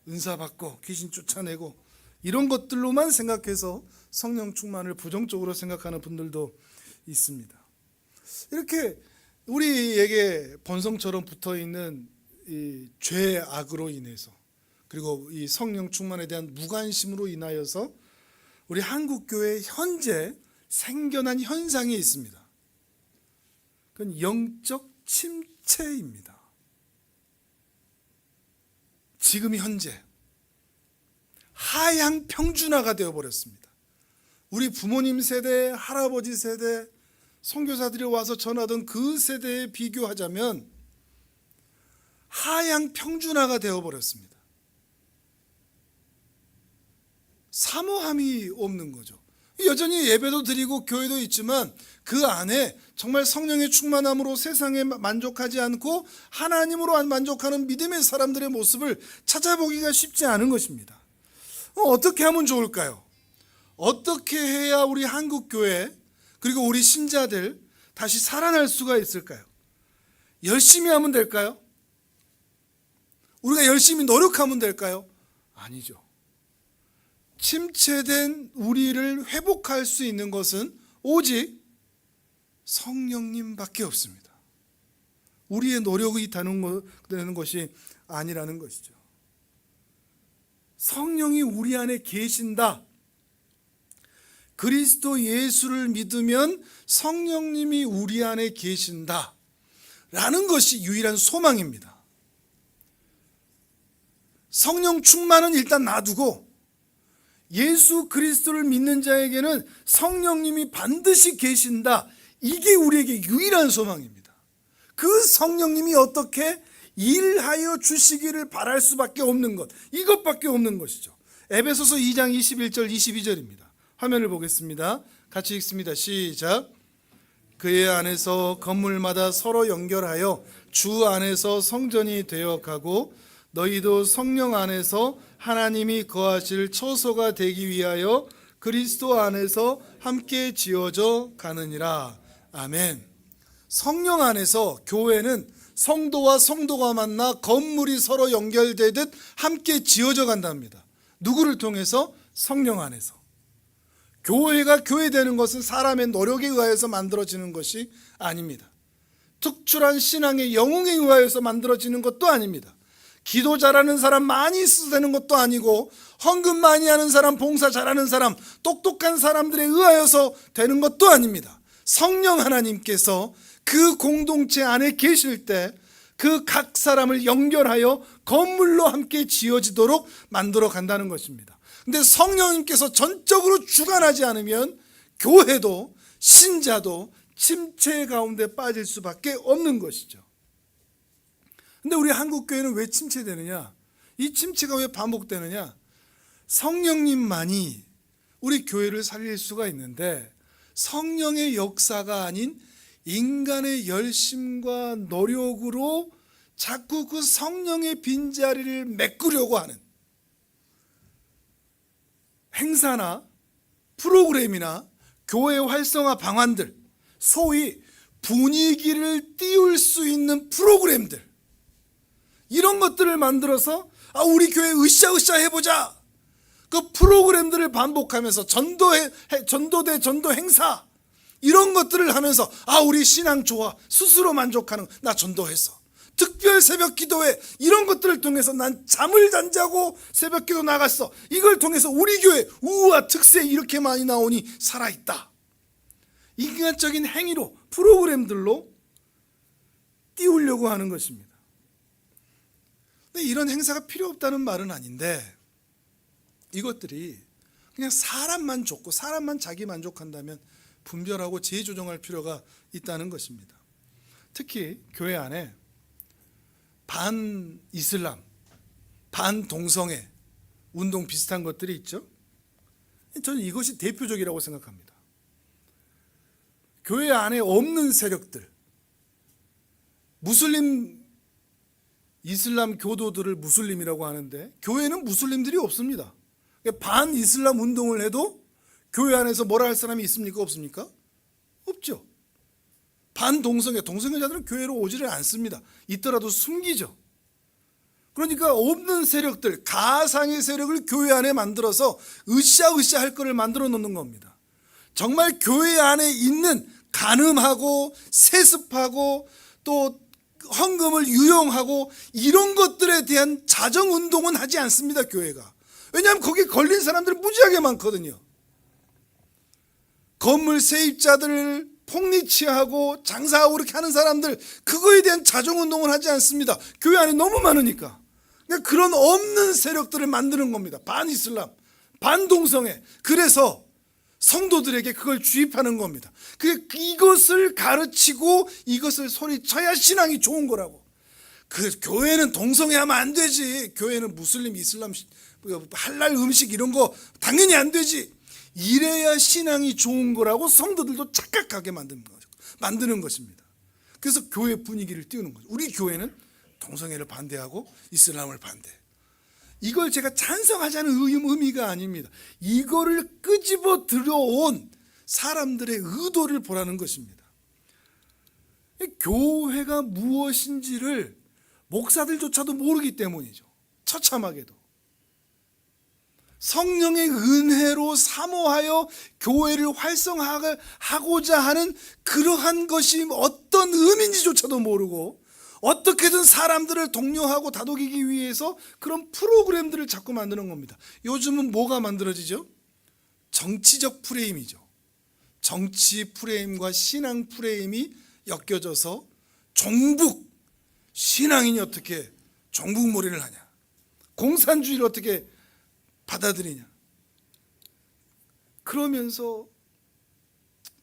은사 받고 귀신 쫓아내고 이런 것들로만 생각해서 성령 충만을 부정적으로 생각하는 분들도 있습니다. 이렇게 우리에게 본성처럼 붙어있는 이 죄악으로 인해서 그리고 이 성령 충만에 대한 무관심으로 인하여서 우리 한국교회 현재 생겨난 현상이 있습니다. 그건 영적 침체입니다. 지금 현재 하향 평준화가 되어버렸습니다. 우리 부모님 세대, 할아버지 세대, 선교사들이 와서 전하던 그 세대에 비교하자면 하향 평준화가 되어버렸습니다. 사모함이 없는 거죠. 여전히 예배도 드리고 교회도 있지만 그 안에 정말 성령의 충만함으로 세상에 만족하지 않고 하나님으로 만족하는 믿음의 사람들의 모습을 찾아보기가 쉽지 않은 것입니다. 어떻게 하면 좋을까요? 어떻게 해야 우리 한국교회 그리고 우리 신자들 다시 살아날 수가 있을까요? 열심히 하면 될까요? 우리가 열심히 노력하면 될까요? 아니죠. 침체된 우리를 회복할 수 있는 것은 오직 성령님밖에 없습니다. 우리의 노력이 되는 것이 아니라는 것이죠. 성령이 우리 안에 계신다. 그리스도 예수를 믿으면 성령님이 우리 안에 계신다. 라는 것이 유일한 소망입니다. 성령 충만은 일단 놔두고 예수 그리스도를 믿는 자에게는 성령님이 반드시 계신다. 이게 우리에게 유일한 소망입니다. 그 성령님이 어떻게 일하여 주시기를 바랄 수밖에 없는 것, 이것밖에 없는 것이죠. 에베소서 2장 21절 22절입니다. 화면을 보겠습니다. 같이 읽습니다. 시작. 그의 안에서 건물마다 서로 연결하여 주 안에서 성전이 되어가고 너희도 성령 안에서 하나님이 거하실 처소가 되기 위하여 그리스도 안에서 함께 지어져 가느니라. 아멘. 성령 안에서 교회는 성도와 성도가 만나 건물이 서로 연결되듯 함께 지어져 간답니다. 누구를 통해서? 성령 안에서. 교회가 교회되는 것은 사람의 노력에 의하여서 만들어지는 것이 아닙니다. 특출한 신앙의 영웅에 의하여서 만들어지는 것도 아닙니다. 기도 잘하는 사람 많이 있어서 되는 것도 아니고 헌금 많이 하는 사람, 봉사 잘하는 사람, 똑똑한 사람들에 의하여서 되는 것도 아닙니다. 성령 하나님께서 그 공동체 안에 계실 때 그 각 사람을 연결하여 건물로 함께 지어지도록 만들어 간다는 것입니다. 근데 성령님께서 전적으로 주관하지 않으면 교회도 신자도 침체 가운데 빠질 수밖에 없는 것이죠. 근데 우리 한국교회는 왜 침체되느냐? 이 침체가 왜 반복되느냐? 성령님만이 우리 교회를 살릴 수가 있는데 성령의 역사가 아닌 인간의 열심과 노력으로 자꾸 그 성령의 빈자리를 메꾸려고 하는 행사나 프로그램이나 교회 활성화 방안들, 소위 분위기를 띄울 수 있는 프로그램들, 이런 것들을 만들어서 우리 교회 으쌰으쌰 해보자. 그 프로그램들을 반복하면서 전도대 전도 행사 이런 것들을 하면서 우리 신앙 좋아, 스스로 만족하는, 나 전도했어, 특별 새벽 기도회, 이런 것들을 통해서 난 잠을 안 자고 새벽 기도 나갔어. 이걸 통해서 우리 교회 우와 특세 이렇게 많이 나오니 살아있다. 인간적인 행위로, 프로그램들로 띄우려고 하는 것입니다. 근데 이런 행사가 필요 없다는 말은 아닌데 이것들이 그냥 사람만 좋고 사람만 자기 만족한다면 분별하고 재조정할 필요가 있다는 것입니다. 특히 교회 안에 반 이슬람, 반 동성애 운동 비슷한 것들이 있죠. 저는 이것이 대표적이라고 생각합니다. 교회 안에 없는 세력들, 무슬림, 이슬람 교도들을 무슬림이라고 하는데 교회는 무슬림들이 없습니다. 반 이슬람 운동을 해도 교회 안에서 뭐라 할 사람이 있습니까? 없습니까? 없죠. 반 동성애자들은 교회로 오지를 않습니다. 있더라도 숨기죠. 그러니까 없는 세력들, 가상의 세력을 교회 안에 만들어서 으쌰으쌰 할 거를 만들어 놓는 겁니다. 정말 교회 안에 있는 간음하고 세습하고 또 헌금을 유용하고 이런 것들에 대한 자정운동은 하지 않습니다. 교회가. 왜냐하면 거기에 걸린 사람들이 무지하게 많거든요. 건물 세입자들을 폭리치하고 장사하고 그렇게 하는 사람들, 그거에 대한 자정운동을 하지 않습니다. 교회 안에 너무 많으니까. 그러니까 그런 없는 세력들을 만드는 겁니다. 반이슬람, 반동성애. 그래서 성도들에게 그걸 주입하는 겁니다. 이것을 가르치고 이것을 소리쳐야 신앙이 좋은 거라고. 교회는 동성애하면 안 되지. 교회는 무슬림, 이슬람, 할랄 음식 이런 거 당연히 안 되지. 이래야 신앙이 좋은 거라고 성도들도 착각하게 만드는 것입니다. 그래서 교회 분위기를 띄우는 거죠. 우리 교회는 동성애를 반대하고 이슬람을 반대. 이걸 제가 찬성하자는 의미가 아닙니다. 이거를 끄집어 들여온 사람들의 의도를 보라는 것입니다. 교회가 무엇인지를 목사들조차도 모르기 때문이죠. 처참하게도. 성령의 은혜로 사모하여 교회를 활성화하고자 하는 그러한 것이 어떤 의미인지조차도 모르고 어떻게든 사람들을 독려하고 다독이기 위해서 그런 프로그램들을 자꾸 만드는 겁니다. 요즘은 뭐가 만들어지죠? 정치적 프레임이죠. 정치 프레임과 신앙 프레임이 엮여져서 종북, 신앙인이 어떻게 종북몰이를 하냐, 공산주의를 어떻게 받아들이냐. 그러면서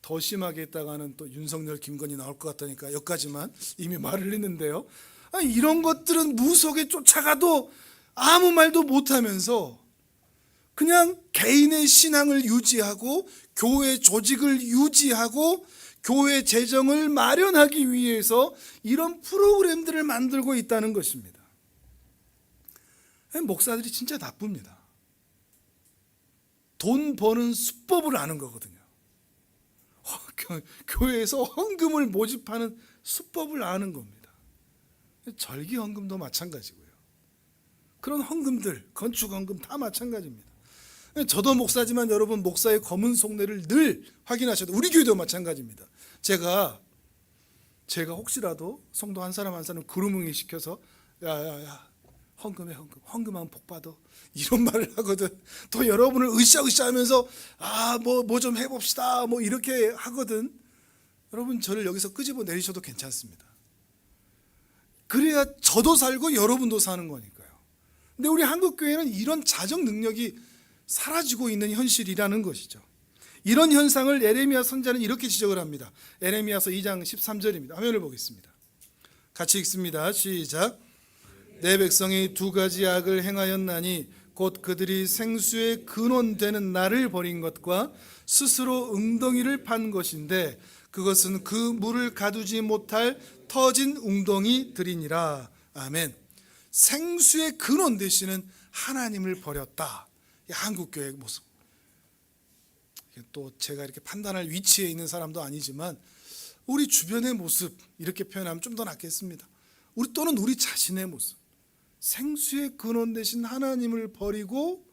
더 심하게 했다가는 또 윤석열, 김건희 나올 것 같다니까 여기까지만 이미 말을 했는데요. 이런 것들은 무속에 쫓아가도 아무 말도 못하면서 그냥 개인의 신앙을 유지하고 교회 조직을 유지하고 교회 재정을 마련하기 위해서 이런 프로그램들을 만들고 있다는 것입니다. 목사들이 진짜 나쁩니다. 돈 버는 수법을 아는 거거든요. 교회에서 헌금을 모집하는 수법을 아는 겁니다. 절기 헌금도 마찬가지고요. 그런 헌금들, 건축 헌금 다 마찬가지입니다. 저도 목사지만 여러분, 목사의 검은 속내를 늘 확인하셔도, 우리 교회도 마찬가지입니다. 제가 혹시라도 성도 한 사람 한 사람 그루밍 시켜서 야야야 헌금해, 헌금하면 복 받아, 이런 말을 하거든. 또 여러분을 으쌰으쌰 하면서 뭐 좀 해봅시다 뭐 이렇게 하거든. 여러분, 저를 여기서 끄집어 내리셔도 괜찮습니다. 그래야 저도 살고 여러분도 사는 거니까요. 근데 우리 한국교회는 이런 자정 능력이 사라지고 있는 현실이라는 것이죠. 이런 현상을 에레미야 선지자는 이렇게 지적을 합니다. 에레미야서 2장 13절입니다. 화면을 보겠습니다. 같이 읽습니다. 시작. 내 백성이 두 가지 악을 행하였나니 곧 그들이 생수의 근원되는 나를 버린 것과 스스로 웅덩이를 판 것인데 그것은 그 물을 가두지 못할 터진 웅덩이들이니라. 아멘. 생수의 근원 되시는 하나님을 버렸다. 한국교회의 모습. 또 제가 이렇게 판단할 위치에 있는 사람도 아니지만 우리 주변의 모습, 이렇게 표현하면 좀 더 낫겠습니다. 또는 우리 자신의 모습. 생수의 근원 되신 하나님을 버리고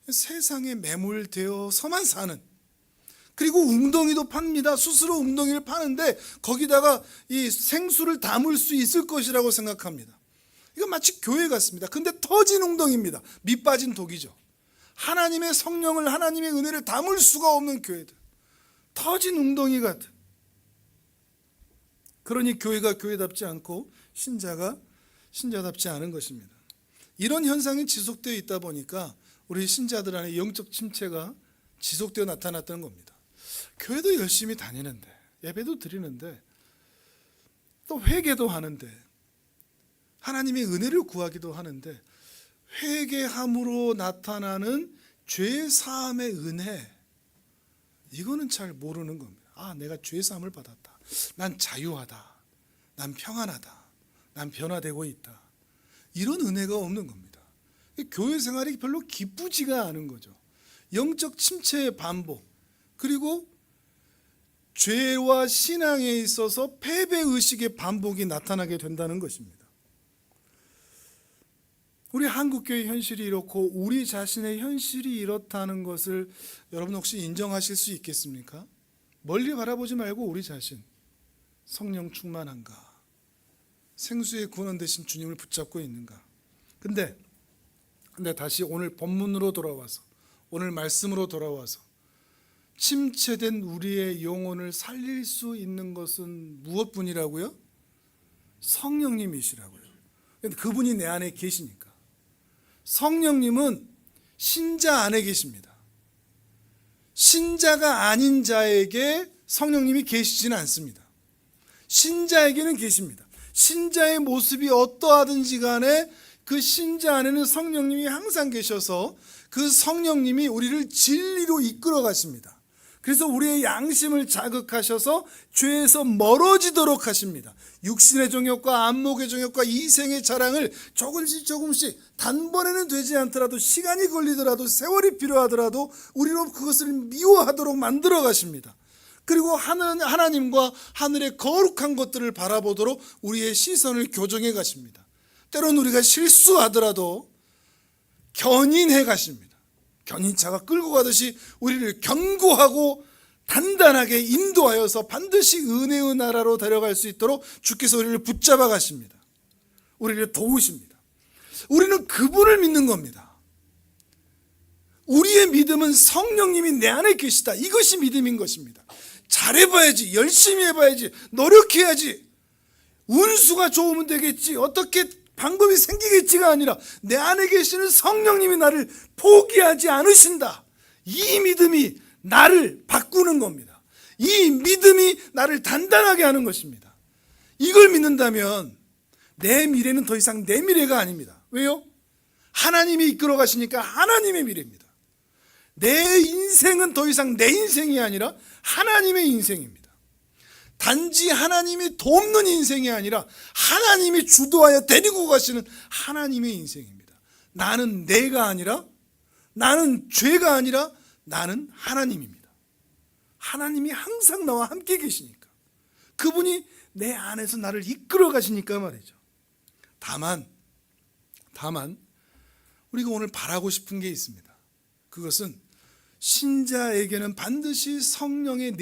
세상에 매몰되어서만 사는, 그리고 웅덩이도 팝니다. 스스로 웅덩이를 파는데 거기다가 이 생수를 담을 수 있을 것이라고 생각합니다. 이건 마치 교회 같습니다. 근데 터진 웅덩이입니다. 밑 빠진 독이죠. 하나님의 성령을, 하나님의 은혜를 담을 수가 없는 교회들, 터진 웅덩이 같은. 그러니 교회가 교회답지 않고 신자답지 않은 것입니다. 이런 현상이 지속되어 있다 보니까 우리 신자들 안에 영적 침체가 지속되어 나타났다는 겁니다. 교회도 열심히 다니는데, 예배도 드리는데, 또 회개도 하는데, 하나님의 은혜를 구하기도 하는데, 회개함으로 나타나는 죄 사함의 은혜, 이거는 잘 모르는 겁니다. 내가 죄 사함을 받았다, 난 자유하다, 난 평안하다, 난 변화되고 있다, 이런 은혜가 없는 겁니다. 교회 생활이 별로 기쁘지가 않은 거죠. 영적 침체의 반복, 그리고 죄와 신앙에 있어서 패배의식의 반복이 나타나게 된다는 것입니다. 우리 한국교회 현실이 이렇고 우리 자신의 현실이 이렇다는 것을 여러분 혹시 인정하실 수 있겠습니까? 멀리 바라보지 말고 우리 자신, 성령 충만한가? 생수의 근원 되신 주님을 붙잡고 있는가? 근데 다시 오늘 본문으로 돌아와서, 오늘 말씀으로 돌아와서 침체된 우리의 영혼을 살릴 수 있는 것은 무엇뿐이라고요? 성령님이시라고요. 근데 그분이 내 안에 계시니까. 성령님은 신자 안에 계십니다. 신자가 아닌 자에게 성령님이 계시지는 않습니다. 신자에게는 계십니다. 신자의 모습이 어떠하든지 간에 그 신자 안에는 성령님이 항상 계셔서 그 성령님이 우리를 진리로 이끌어 가십니다. 그래서 우리의 양심을 자극하셔서 죄에서 멀어지도록 하십니다. 육신의 정욕과 안목의 정욕과 이생의 자랑을 조금씩 단번에는 되지 않더라도 시간이 걸리더라도 세월이 필요하더라도 우리로 그것을 미워하도록 만들어 가십니다. 그리고 하나님과 하늘의 거룩한 것들을 바라보도록 우리의 시선을 교정해 가십니다. 때로는 우리가 실수하더라도 견인해 가십니다. 견인차가 끌고 가듯이 우리를 견고하고 단단하게 인도하여서 반드시 은혜의 나라로 데려갈 수 있도록 주께서 우리를 붙잡아 가십니다. 우리를 도우십니다. 우리는 그분을 믿는 겁니다. 우리의 믿음은 성령님이 내 안에 계시다. 이것이 믿음인 것입니다. 잘해봐야지, 열심히 해봐야지, 노력해야지, 운수가 좋으면 되겠지, 어떻게 방법이 생기겠지가 아니라 내 안에 계시는 성령님이 나를 포기하지 않으신다. 이 믿음이 나를 바꾸는 겁니다. 이 믿음이 나를 단단하게 하는 것입니다. 이걸 믿는다면 내 미래는 더 이상 내 미래가 아닙니다. 왜요? 하나님이 이끌어 가시니까 하나님의 미래입니다. 내 인생은 더 이상 내 인생이 아니라 하나님의 인생입니다. 단지 하나님이 돕는 인생이 아니라 하나님이 주도하여 데리고 가시는 하나님의 인생입니다. 나는 내가 아니라, 나는 죄가 아니라 나는 하나님입니다. 하나님이 항상 나와 함께 계시니까, 그분이 내 안에서 나를 이끌어 가시니까 말이죠. 다만 우리가 오늘 바라고 싶은 게 있습니다. 그것은 신자에게는 반드시 성령의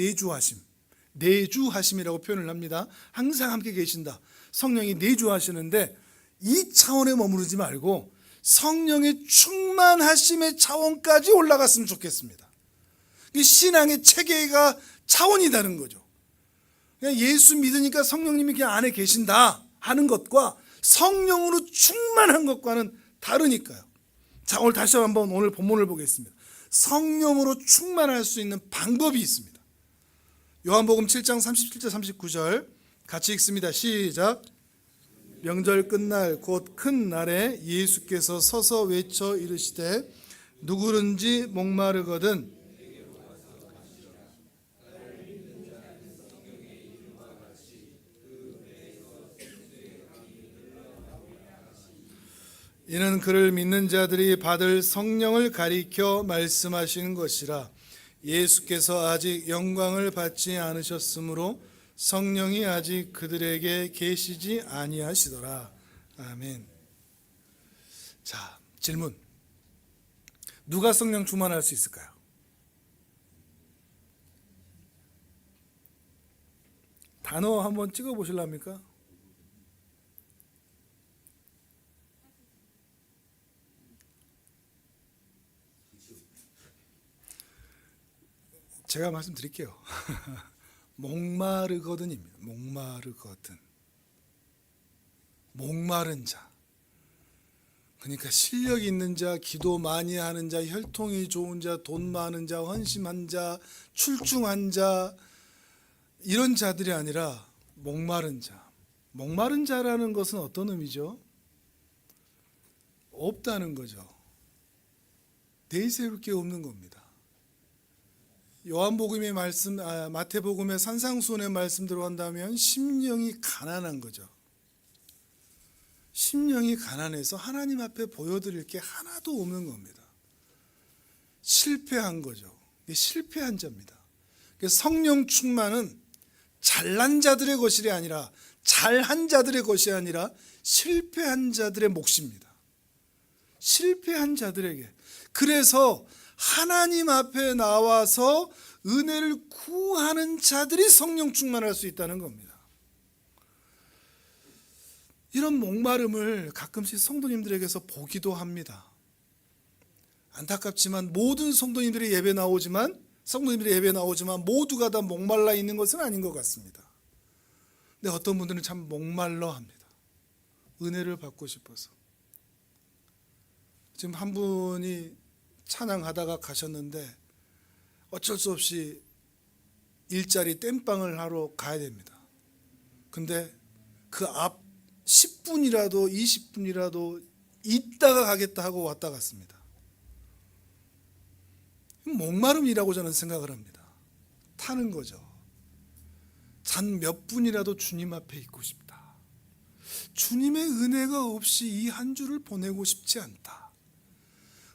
내주하심이라고 표현을 합니다. 항상 함께 계신다. 성령이 내주하시는데 이 차원에 머무르지 말고 성령의 충만하심의 차원까지 올라갔으면 좋겠습니다. 신앙의 체계가 차원이 다른 거죠. 그냥 예수 믿으니까 성령님이 그냥 안에 계신다 하는 것과 성령으로 충만한 것과는 다르니까요. 자, 오늘 다시 한번 오늘 본문을 보겠습니다. 성령으로 충만할 수 있는 방법이 있습니다. 요한복음 7장 37절 39절 같이 읽습니다. 시작. 명절 끝날 곧 큰 날에 예수께서 서서 외쳐 이르시되 누구든지 목마르거든 이는 그를 믿는 자들이 받을 성령을 가리켜 말씀하시는 것이라. 예수께서 아직 영광을 받지 않으셨으므로 성령이 아직 그들에게 계시지 아니하시더라. 아멘. 자, 질문. 누가 성령 충만할 수 있을까요? 단어 한번 찍어 보실랍니까? 제가 말씀드릴게요. 목마르거든입니다. 목마르거든. 목마른 자. 그러니까 실력 있는 자, 기도 많이 하는 자, 혈통이 좋은 자, 돈 많은 자, 헌신한 자, 출중한 자, 이런 자들이 아니라 목마른 자. 목마른 자라는 것은 어떤 의미죠? 없다는 거죠. 내세울 게 없는 겁니다. 요한복음의 말씀, 마태복음의 산상수훈의 말씀대로 한다면 심령이 가난한 거죠. 심령이 가난해서 하나님 앞에 보여드릴 게 하나도 없는 겁니다. 실패한 거죠. 실패한 자입니다. 성령 충만은 잘난 자들의 것이 아니라, 잘한 자들의 것이 아니라 실패한 자들의 몫입니다. 실패한 자들에게. 그래서 하나님 앞에 나와서 은혜를 구하는 자들이 성령 충만할 수 있다는 겁니다. 이런 목마름을 가끔씩 성도님들에게서 보기도 합니다. 안타깝지만 모든 성도님들이 예배 나오지만 성도님들이 예배 나오지만 모두가 다 목말라 있는 것은 아닌 것 같습니다. 근데 어떤 분들은 참 목말라 합니다. 은혜를 받고 싶어서. 지금 한 분이 찬양하다가 가셨는데 어쩔 수 없이 일자리 땜빵을 하러 가야 됩니다. 근데 그 앞 10분이라도 20분이라도 있다가 가겠다 하고 왔다 갔습니다. 목마름이라고 저는 생각을 합니다. 타는 거죠. 단 몇 분이라도 주님 앞에 있고 싶다. 주님의 은혜가 없이 이 한 주를 보내고 싶지 않다.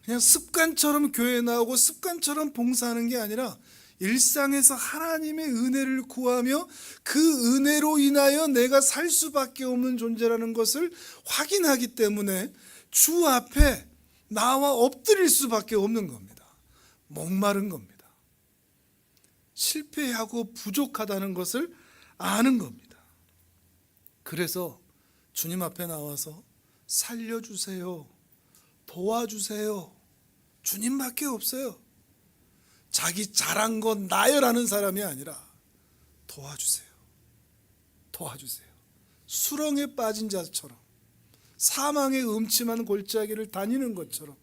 그냥 습관처럼 교회에 나오고 습관처럼 봉사하는 게 아니라 일상에서 하나님의 은혜를 구하며 그 은혜로 인하여 내가 살 수밖에 없는 존재라는 것을 확인하기 때문에 주 앞에 나와 엎드릴 수밖에 없는 겁니다. 목마른 겁니다. 실패하고 부족하다는 것을 아는 겁니다. 그래서 주님 앞에 나와서 살려주세요, 도와주세요, 주님밖에 없어요. 자기 잘한 건 나요라는 사람이 아니라 도와주세요, 도와주세요. 수렁에 빠진 자처럼 사망의 음침한 골짜기를 다니는 것처럼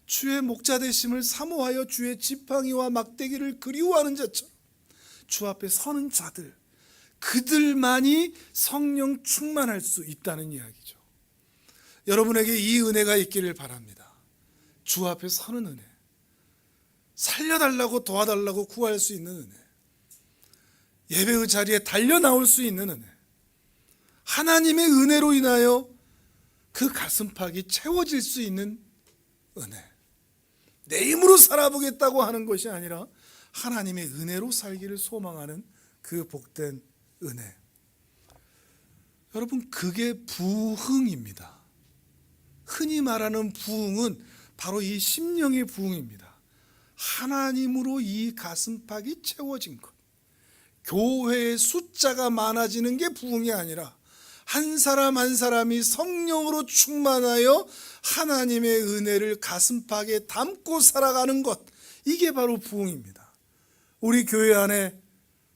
주의 목자 되심을 사모하여 주의 지팡이와 막대기를 그리워하는 자처럼 주 앞에 서는 자들, 그들만이 성령 충만할 수 있다는 이야기죠. 여러분에게 이 은혜가 있기를 바랍니다. 주 앞에 서는 은혜, 살려달라고 도와달라고 구할 수 있는 은혜, 예배의 자리에 달려 나올 수 있는 은혜, 하나님의 은혜로 인하여 그 가슴팍이 채워질 수 있는 은혜. 내 힘으로 살아보겠다고 하는 것이 아니라 하나님의 은혜로 살기를 소망하는 그 복된 은혜. 여러분, 그게 부흥입니다. 흔히 말하는 부흥은 바로 이 심령의 부흥입니다. 하나님으로 이 가슴팍이 채워진 것. 교회의 숫자가 많아지는 게 부흥이 아니라 한 사람 한 사람이 성령으로 충만하여 하나님의 은혜를 가슴팍에 담고 살아가는 것, 이게 바로 부흥입니다. 우리 교회 안에,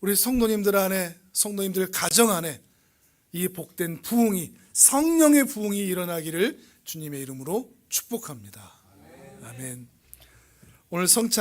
우리 성도님들 안에, 성도님들 가정 안에 이 복된 부흥이, 성령의 부흥이 일어나기를 주님의 이름으로 축복합니다. 아멘. 오늘 성찬